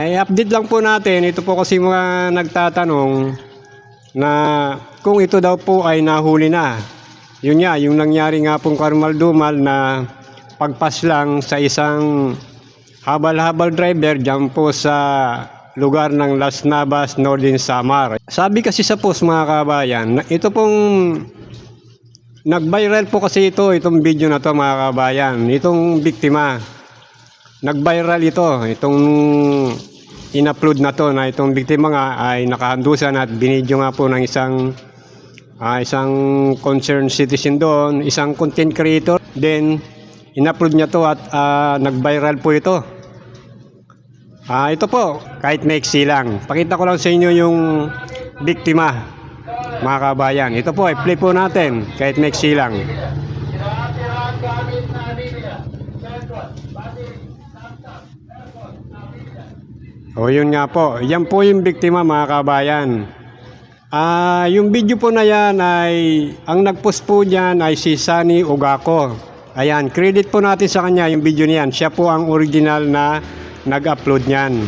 Update lang po natin, ito po kasi mga nagtatanong na kung ito daw po ay nahuli na. Yun nga, yung nangyari nga pong karumal-dumal na pagpas lang sa isang habal-habal driver dyan po sa lugar ng Las Navas, Northern Samar. Sabi kasi sa post mga kabayan, ito pong nag-viral po kasi itong video na to mga kabayan, itong biktima. Nag-viral itong in-upload na to na itong biktima nga ay nakahandusan at binidyo nga po ng isang concerned citizen doon, isang content creator. Then in-upload niya to at nag-viral po ito. Ito po, kahit maiksi lang. Pakita ko lang sa inyo yung biktima, mga kabayan. Ito po, i-play po natin kahit maiksi lang. O yun nga po, yan po yung biktima mga kabayan. Yung video po na yan ay, ang nagpost po dyan ay si Sunny Ogako. Ayan, credit po natin sa kanya yung video niyan. Siya po ang original na nag-upload niyan.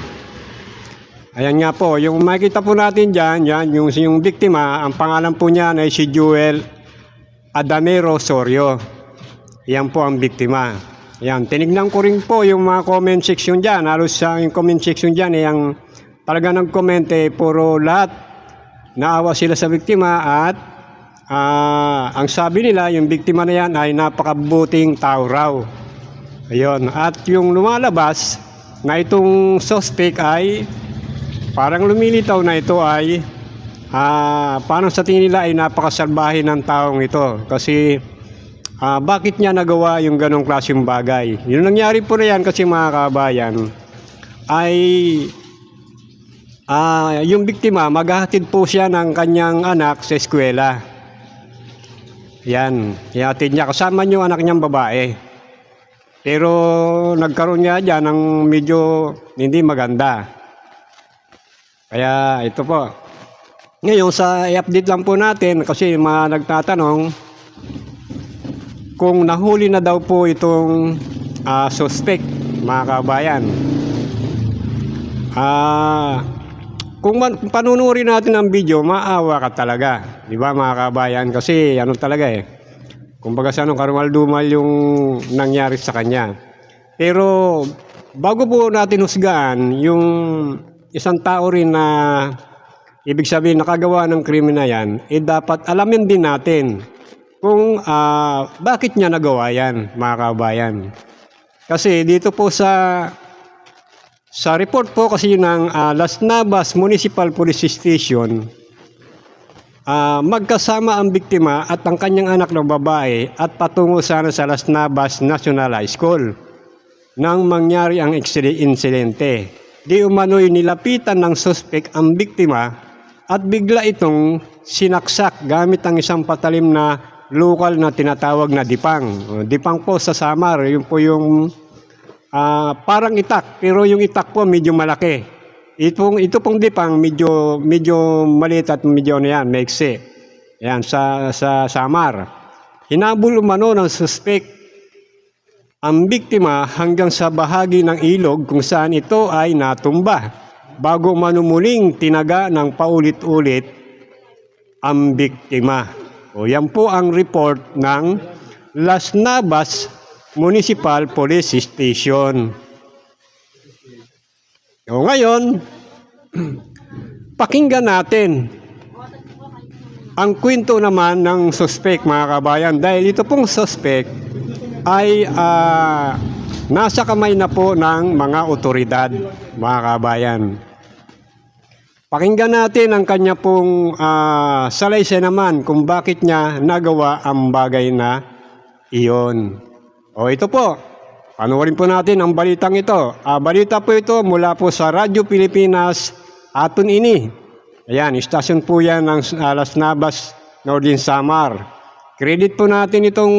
Ayan nga po, yung makikita po natin dyan, yung biktima, ang pangalan po niya ay si Joel Adamero Sorio. Yan po ang biktima. Yan, tinignan ko rin po yung mga comment section dyan. Halos yung comment section dyan, yung talaga nag-comment puro lahat naawa sila sa biktima at ang sabi nila, yung biktima na yan ay napakabuting tao raw. Ayun, at yung lumalabas na itong suspect ay parang lumilitaw na ito ay parang sa tingin nila ay napakasalbahe ng taong ito. Kasi bakit niya nagawa yung ganong klaseng bagay? Yung nangyari po na yan kasi mga kabayan ay yung biktima maghahatid po siya ng kanyang anak sa eskwela. Yan, ihatid niya kasama yung anak niyang babae. Pero nagkaroon nga dyan ng medyo hindi maganda. Kaya ito po. Ngayon sa i-update lang po natin kasi mga nagtatanong kung nahuli na daw po itong suspect mga kabayan. Kung panunurin natin ang video, maawa ka talaga, di ba mga kabayan? Kasi ano talaga kumbaga sa karumal-dumal yung nangyari sa kanya. Pero bago po natin husgaan yung isang tao rin na ibig sabihin nakagawa ng krimen na yan, dapat alamin din natin kung bakit niya nagawa yan mga kabayan. Kasi dito po sa report po kasi ng Las Navas Municipal Police Station, magkasama ang biktima at ang kanyang anak na babae at patungo sana sa Las Navas National High School nang mangyari ang insidente. Di umano'y nilapitan ng suspect ang biktima at bigla itong sinaksak gamit ang isang patalim na lokal na tinatawag na dipang. Dipang po sa Samar, yun po yung parang itak, pero yung itak po medyo malaki. Ito pong dipang medyo maliit at medyo maiksi. Yan sa Samar. Hinabol umano ng suspect ang biktima hanggang sa bahagi ng ilog kung saan ito ay natumba bago manumuling tinaga ng paulit-ulit ang biktima. O yan po ang report ng Las Navas Municipal Police Station. O ngayon, pakinggan natin ang kwento naman ng suspect mga kabayan. Dahil ito pong suspect ay nasa kamay na po ng mga otoridad mga kabayan. Pakinggan natin ang kanya pong salaysay naman kung bakit niya nagawa ang bagay na iyon. O ito po, panoorin po natin ang balitang ito. Balita po ito mula po sa Radyo Pilipinas Aton Ini. Ayan, istasyon po yan ng Las Navas, Northern Samar. Credit po natin itong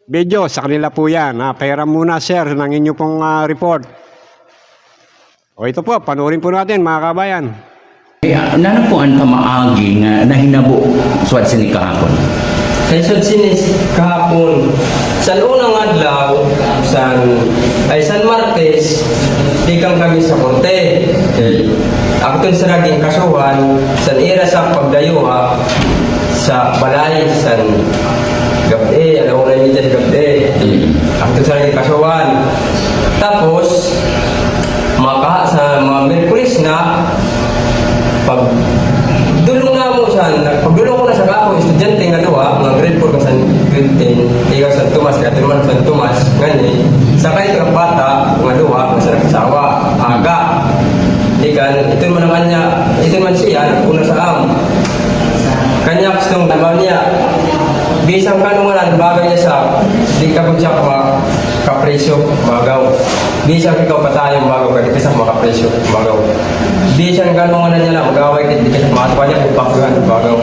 video, sa kanila po yan. Pahiram muna sir ng inyo pong report. O ito po, panoorin po natin mga kabayan. Nanapuan pa maagi nga nahinabo suwat sini kahapon. Kay sinis kahapon sa unang adlaw San Martes Tikang kami sa korte. Ako sa naging kasuhan, sa ira sa pagdayuha, sa balay, sa gabi, alam ko na yung gabi. Ako sa naging kasuhan. Tapos, sa mga Merkulis na, pagdulong na mo siya, pagdulong ko na sa ako, estudyante nga doon, mga grade 4 ka sa grade 10, ikaw sa Tomas, kaya naman sa Tomas, ngani, sakay ka bata, mga doon, sa nagsasawa, aga. Ikan, ito man naman niya, ito man siya, nagpuna sa am. Kanya gustong naman niya, bisang kanungan, bagay niya sa, di ka kung siya kapresyo, magaw. Bisang ikaw patayong magaw ka, di ka sa makapresyo, magaw. Bisang kanungan na niya na, magaway ka, di ka sa matwa niya, ipakuhan, magaw.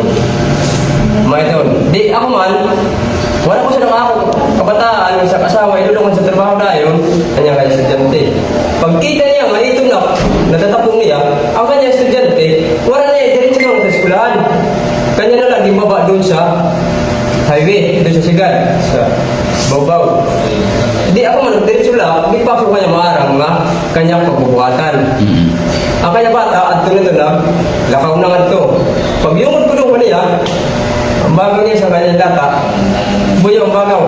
Maitun, di ako man, wala ko siya ng ako, kabataan, sa kasawa, ilulungan sa trabaho na yun, kanya kaya estudyante. Pagkita niya, maitong na, natatapong niya, ang kanya estudyante, wala na diretso lang sa eskwelahan. Kanya na lang, baba doon sa highway, doon sa Sigan, sa Baw-Baw. Di ako man, diretso lang, di pa ako kanya maarang nga, kanya pagbubuhatan. Ang kanya bata, at nito lang, lakaw na nga ito. Pag yung magkulong ko niya, ang bagaw niya sa kanyang lata, buyo ang bagaw.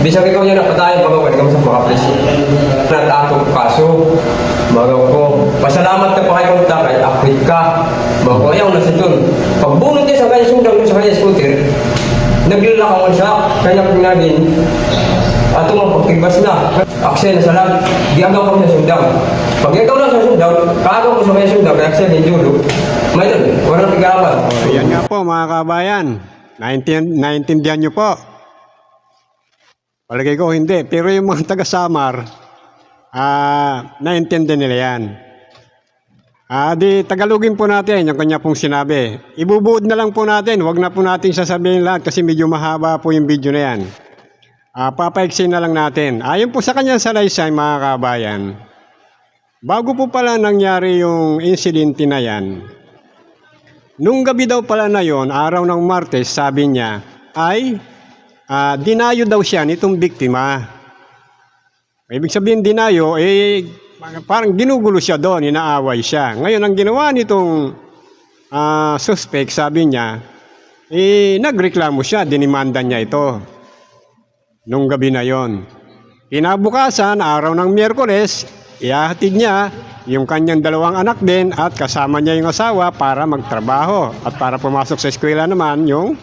Bisang ikaw niya napatayin, bagaw ka, di ka masang makapresyo. Nag-atong kaso, bagaw ko. Pasalamat ka pa kayo kung takay, akrit ka. Bagaw ko, ayaw na sa doon. Pagbunod niya sa kanyang sundang sa kanyang scooter, naglalakawan siya, kanyang pinagin. Ato mga pagkibas na, aksel na sa lang, di agaw ko sa sundang. Pag ikaw lang sa sundang, kaagaw ko sa kanyang sundang, kaya aksel hindi ulo. May doon, walang tigawan. Ayan nga po mga kabayan, naintindihan nyo po. Palagay ko hindi, pero yung mga taga-Samar, naintindihan nila yan. Di Tagalogin po natin yung kanya pong sinabi. Ibubuod na lang po natin, wag na po natin sasabihin lahat kasi medyo mahaba po yung video na yan. Papaiksin na lang natin. Ayon po sa kanyang salaysay mga kabayan, bago po pala nangyari yung insidente na yan, nung gabi daw pala na yon, araw ng Martes, sabi niya, ay dinayo daw siya nitong biktima. Ibig sabihin dinayo, parang ginugulo siya doon, inaaway siya. Ngayon, ang ginawa nitong suspect, sabi niya, nagreklamo siya, dinimanda niya ito. Nung gabi na yon. Kinabukasan, araw ng Miyerkules, ihahatid niya yung kanyang dalawang anak din at kasama niya yung asawa para magtrabaho at para pumasok sa eskwela naman yung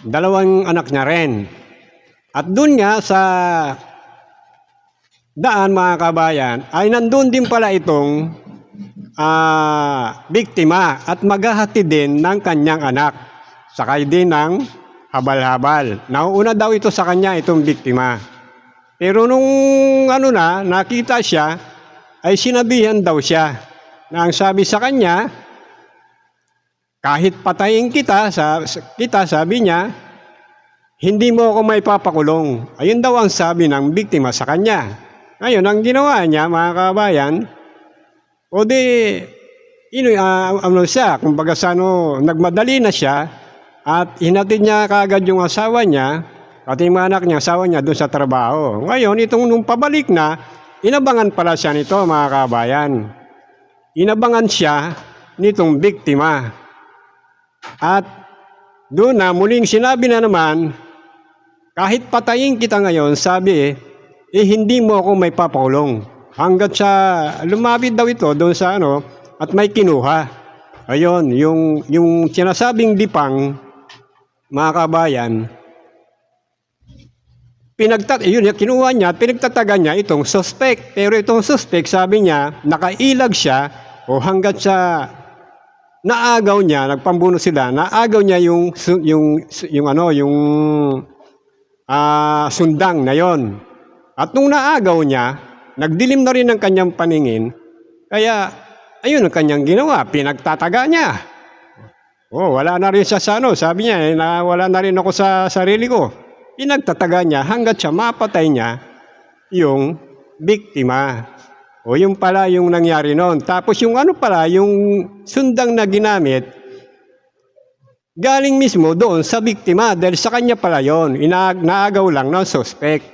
dalawang anak niya rin. At doon nga sa daan mga kabayan ay nandun din pala itong biktima at maghahatid din ng kanyang anak. Sakay din ng habal-habal. Nauuna daw ito sa kanya itong biktima. Pero nung nakita siya, ay sinabihan daw siya na ang sabi sa kanya, kahit patayin kita, sabi niya, hindi mo ako may papakulong. Ayun daw ang sabi ng biktima sa kanya. Ngayon, ang ginawa niya, mga kabayan, o di, kumbaga nagmadali na siya, at hinatid niya kaagad yung asawa niya, pati yung anak niya, asawa niya doon sa trabaho. Ngayon, nung pabalik na, inabangan pala siya nito, mga kabayan. Inabangan siya nitong biktima. At doon na, muling sinabi na naman, kahit patayin kita ngayon, sabi hindi mo ako may papakulong. Hanggat sa lumapit daw ito doon sa at may kinuha. Ayun, yung sinasabing dipang, mga kabayan, kinuha niya at pinagtatagan niya itong suspect. Pero itong suspect, sabi niya, nakailag siya o hanggat sa naagaw niya, nagpambuno sila, naagaw niya yung sundang na yon. At nung naagaw niya, nagdilim na rin ang kanyang paningin, kaya ayun ang kanyang ginawa, pinagtataga niya. Wala na rin siya sa sabi niya, wala na rin ako sa sarili ko. Pinagtataga niya hanggat siya mapatay niya yung biktima. Yung pala yung nangyari noon. Tapos yung yung sundang na ginamit, galing mismo doon sa biktima dahil sa kanya pala yon. Naagaw lang ng suspect.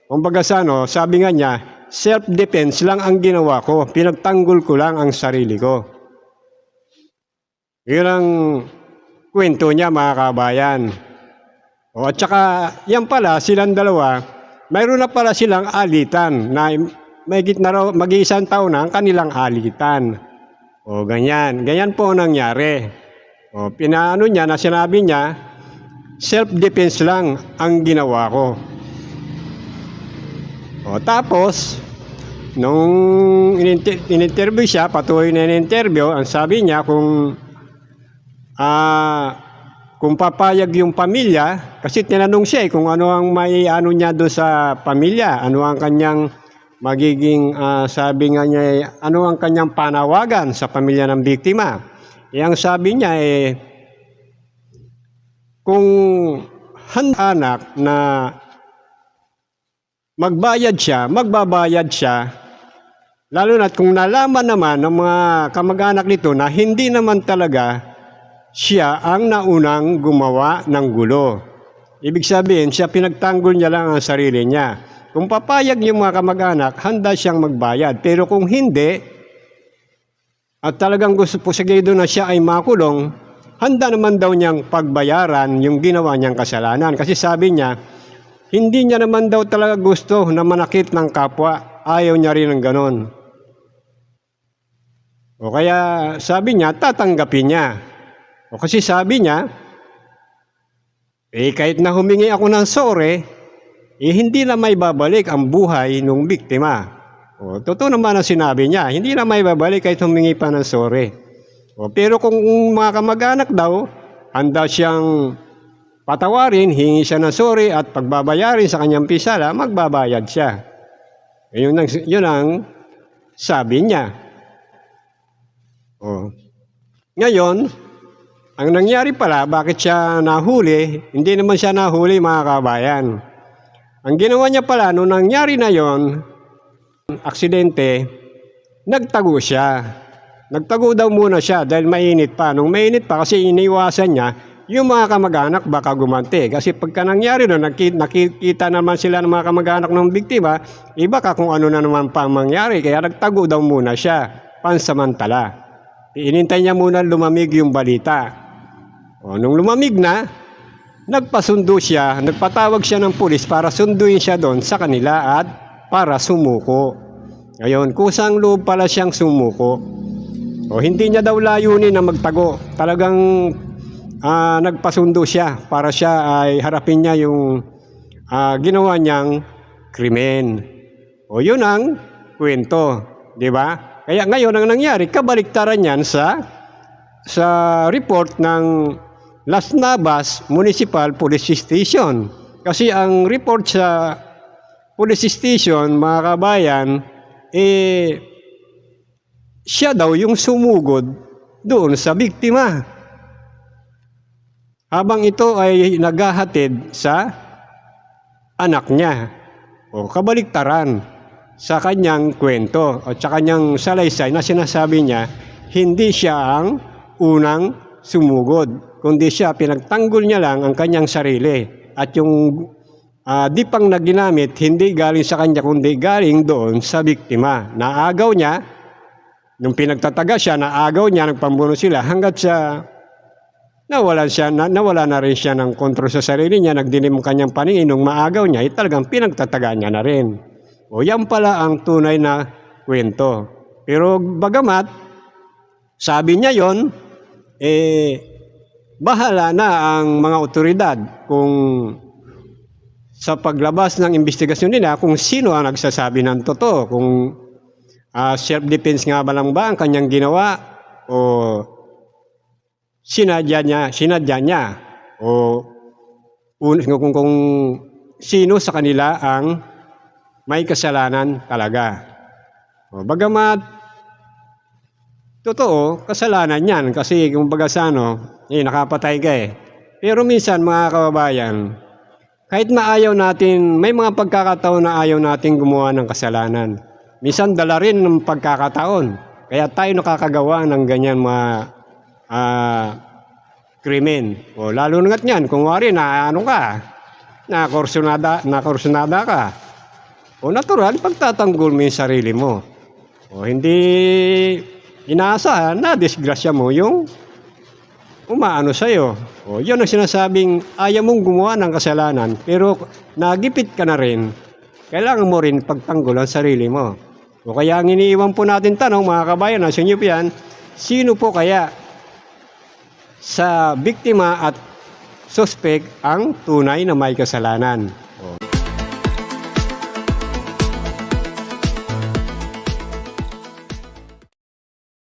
Kumbaga sa ano, sabi nga niya, self-defense lang ang ginawa ko. Pinagtanggol ko lang ang sarili ko. Yun ang kwento niya mga kabayan. O at saka yan pala, silang dalawa, mayroon na pala silang alitan na mahigit na raw, mag-iisang taon na ang kanilang alitan. O ganyan, ganyan po ang nangyari. O pinaano niya na sinabi niya, self-defense lang ang ginawa ko. O tapos, nung in-interview siya, patuloy na in-interview, ang sabi niya kung papayag yung pamilya, kasi tinanong siya kung ano ang may ano niya doon sa pamilya, ano ang kanyang magiging, sabi nga niya, ano ang kanyang panawagan sa pamilya ng biktima. Ang sabi niya kung handa anak na magbayad siya, magbabayad siya, lalo na kung nalaman naman ng mga kamag-anak nito na hindi naman talaga siya ang naunang gumawa ng gulo. Ibig sabihin, siya pinagtanggol niya lang ang sarili niya. Kung papayag yung mga kamag-anak, handa siyang magbayad. Pero kung hindi, at talagang gusto po siguro na siya ay makulong, handa naman daw niyang pagbayaran yung ginawa niyang kasalanan. Kasi sabi niya, hindi niya naman daw talaga gusto na manakit ng kapwa. Ayaw niya rin ng ganon. O kaya sabi niya, tatanggapin niya. O kasi sabi niya, kahit na humingi ako ng sorry, hindi na may babalik ang buhay ng biktima. O totoo naman ang sinabi niya, hindi na may babalik kahit humingi pa ng sorry. O pero kung mga kamag-anak daw, handa siyang patawarin, hingi siya ng sorry at pagbabayarin sa kanyang pisala, magbabayad siya. Yun ang sabi niya. O. Ngayon, ang nangyari pala, bakit siya nahuli? Hindi naman siya nahuli mga kabayan. Ang ginawa niya pala, nung nangyari na yon, aksidente, nagtago siya. Nagtago daw muna siya dahil mainit pa. Nung mainit pa kasi iniwasan niya, yung mga kamag-anak baka gumanti. Kasi pagka nangyari doon, nakikita naman sila ng mga kamag-anak ng biktima, iba ka kung ano na naman pang mangyari. Kaya nagtago daw muna siya, pansamantala. Inintay niya muna lumamig yung balita. O, nung lumamig na, nagpasundo siya, nagpatawag siya ng pulis para sunduin siya doon sa kanila at para sumuko. Ngayon, kusang loob pala siyang sumuko. O, hindi niya daw layunin na magtago. Talagang nagpasundo siya para siya ay harapin niya yung ginawa niyang krimen. O yun ang kwento, di ba? Kaya ngayon ang nangyari, kabaliktaran yan sa report ng Las Navas Municipal Police Station. Kasi ang report sa police station, mga kabayan, siya daw yung sumugod doon sa biktima. Habang ito ay naghahatid sa anak niya. O kabaliktaran sa kanyang kwento o sa kanyang salaysay na sinasabi niya, hindi siya ang unang sumugod, kundi siya pinagtanggol niya lang ang kanyang sarili. At yung dipang na ginamit, hindi galing sa kanya, kundi galing doon sa biktima. Naagaw niya, nung pinagtataga siya, naagaw niya, nagpambuno sila, hanggat sa nawala na rin siya ng kontrol sa sarili niya, nagdilim ang kanyang paningin, nung maagaw niya, talagang pinagtataga niya na rin. O yan pala ang tunay na kwento. Pero bagamat, sabi niya yon, bahala na ang mga otoridad kung sa paglabas ng investigasyon nila kung sino ang nagsasabi ng totoo, kung self-defense nga ba lang ba ang kanyang ginawa o sinadya niya o kung sino sa kanila ang may kasalanan talaga. O bagamat totoo, kasalanan yan kasi kung baga sa nakapatay ka Pero minsan mga kababayan, kahit maayaw natin, may mga pagkakataon na ayaw natin gumawa ng kasalanan. Minsan dala rin ng pagkakataon. Kaya tayo nakakagawa ng ganyan mga krimen. O lalo na't yan, kung wari na nakursunada ka. O natural, pagtatanggol mo yung sarili mo. O hindi inaasahan na disgrasya mo yung umaano sa'yo. O yun ang sinasabing ayaw mong gumawa ng kasalanan pero nagipit ka na rin. Kailangan mo rin pagtanggol ang sarili mo. O kaya ang iniiwan po natin tanong mga kabayan, nasa inyo po yan, sino po kaya sa biktima at suspect ang tunay na may kasalanan? O.